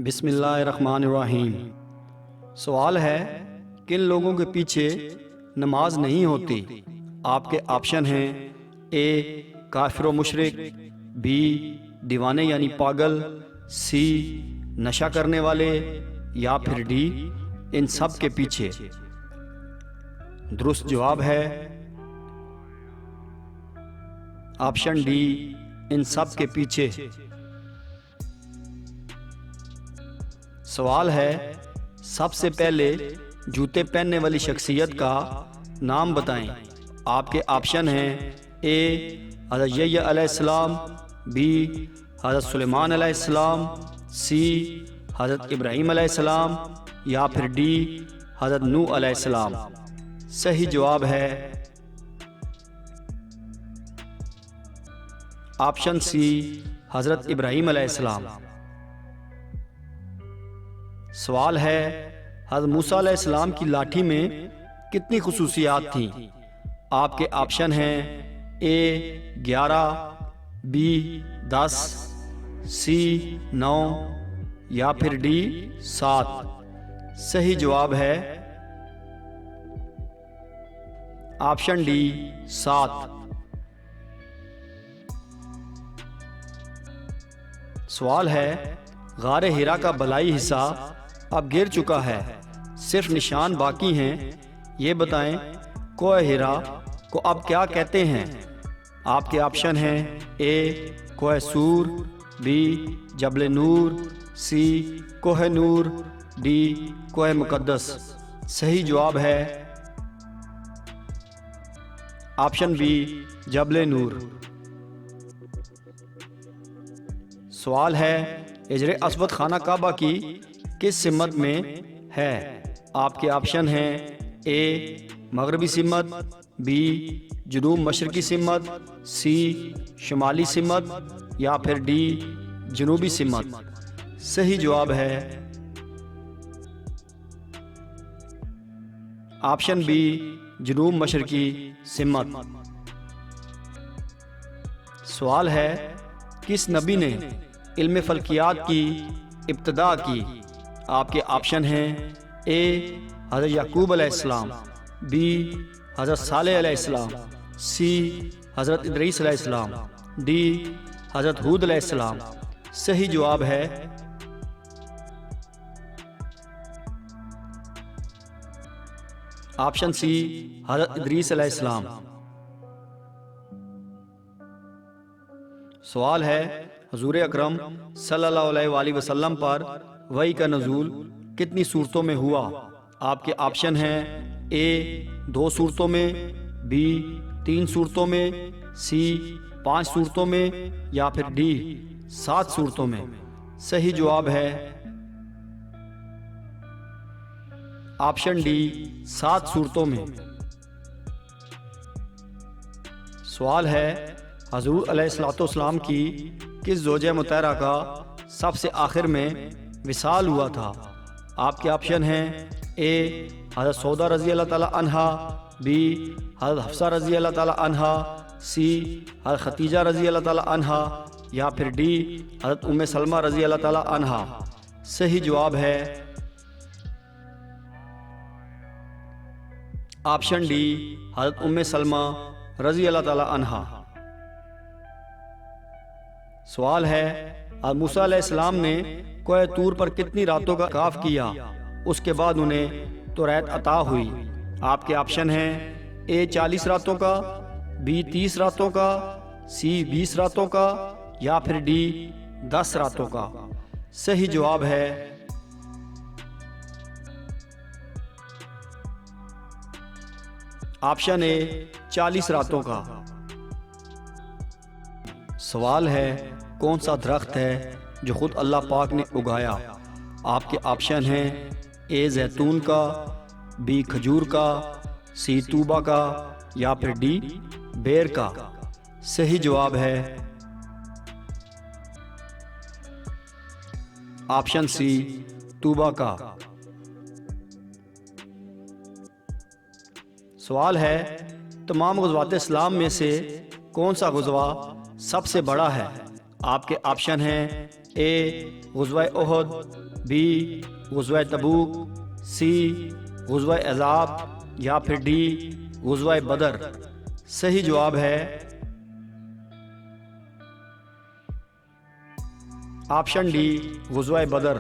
बिस्मिल्लाहिर्रहमानिर्रहीम। सवाल है, किन लोगों के पीछे नमाज नहीं होती? आपके ऑप्शन हैं ए काफिर व मुशरिक, बी दीवाने यानी पागल, सी नशा करने वाले, या फिर डी इन सब के पीछे। दुरुस्त जवाब है ऑप्शन डी, इन सब के पीछे। सवाल है, सबसे पहले जूते पहनने वाली शख्सियत का नाम बताएं। आपके ऑप्शन हैं ए हज़रत यहया अलैहिस्सलाम, बी हज़रत सुलेमान अलैहिस्सलाम, सी हज़रत इब्राहीम अलैहिस्सलाम, या फिर डी हज़रत नूह अलैहिस्सलाम। सही जवाब है ऑप्शन सी, हज़रत इब्राहीम अलैहिस्सलाम। सवाल है, हज़रत मूसा अलैहिस्सलाम की लाठी में कितनी खुसूसियात थीं? आपके ऑप्शन हैं ए 11, बी 10, सी 9, या फिर डी 7। सही जवाब है ऑप्शन डी 7। सवाल है, गारे हिरा का बलाई हिस्सा अब गिर चुका है, सिर्फ निशान बाकी हैं, ये बताएं कोह हिरा को अब क्या कहते हैं? आपके ऑप्शन हैं ए कोह सूर, बी जबल नूर, सी कोह नूर, डी कोह मुकद्दस। सही जवाब है ऑप्शन बी, जबल नूर। सवाल है, हिजर अस्वद खाना काबा की किस सिमत में है? आपके ऑप्शन हैं ए मगरबी सिमत, बी जुनूब मशरकी सिमत, सी शुमाली सिमत, या फिर डी जनूबी सिमत। सही जवाब है ऑप्शन बी, जुनूब मशरकी सिमत। सवाल है, किस नबी ने इल्म फल्कियात की इब्तिदा की? आपके ऑप्शन हैं ए हज़रत याकूब अलैहिस्सलाम, बी हज़रत सालेह अलैहिस्सलाम, सी हज़रत इदरीस अलैहिस्सलाम, डी हज़रत हूद अलैहिस्सलाम। सही जवाब है ऑप्शन सी, हज़रत इदरीस अलैहिस्सलाम। सवाल है, हुज़ूर अकरम सल्लल्लाहु अलैहि वसल्लम पर वही का नज़ूल कितनी सूरतों में हुआ? आपके ऑप्शन हैं ए 2 सूरतों में, बी 3 सूरतों में, सी 5 सूरतों में, या फिर डी 7 सूरतों में। सही जवाब है ऑप्शन डी, 7 सूरतों में। सवाल है, हज़ूर अलैहिस्सलाम की किस ज़ौजा मुतहरा का सबसे आखिर में विसाल हुआ था? आपके ऑप्शन हैं ए हज़रत सौदा रज़ी अल्लाह ताला अन्हा, बी हज़रत हफ्सा रज़ी अल्लाह ताला अन्हा, सी हज़रत खतीजा रज़ी अल्लाह ताला अन्हा, या फिर डी हज़रत उम्मे सलमा रज़ी अल्लाह ताला अन्हा। सही जवाब है ऑप्शन डी, हज़रत उम्मे सलमा रज़ी अल्लाह ताला अन्हा। सवाल है, मूसा अलैहिस्सलाम ने कोह तूर पर कितनी रातों का काफ किया, उसके बाद उन्हें तौरात अता हुई? आपके ऑप्शन हैं ए 40 रातों का, बी 30 रातों का, सी 20 रातों का, या फिर डी 10 रातों का। सही जवाब है ऑप्शन ए 40 रातों का। सवाल है, कौन सा दरख्त है जो खुद अल्लाह पाक ने उगाया? आपके ऑप्शन हैं ए जैतून का, बी खजूर का, सी तूबा का, या फिर डी बेर का। सही जवाब है ऑप्शन सी, तूबा का। सवाल है, तमाम ग़ज़वात इस्लाम में से कौन सा ग़ज़वा सबसे बड़ा है? आपके ऑप्शन हैं ए ग़ुज़वा उहद, बी ग़ुज़वा तबूक, सी ग़ुज़वा अज़ाब या फिर डी ग़ुज़वा बदर। सही जवाब है ऑप्शन डी ग़ुज़वा बदर।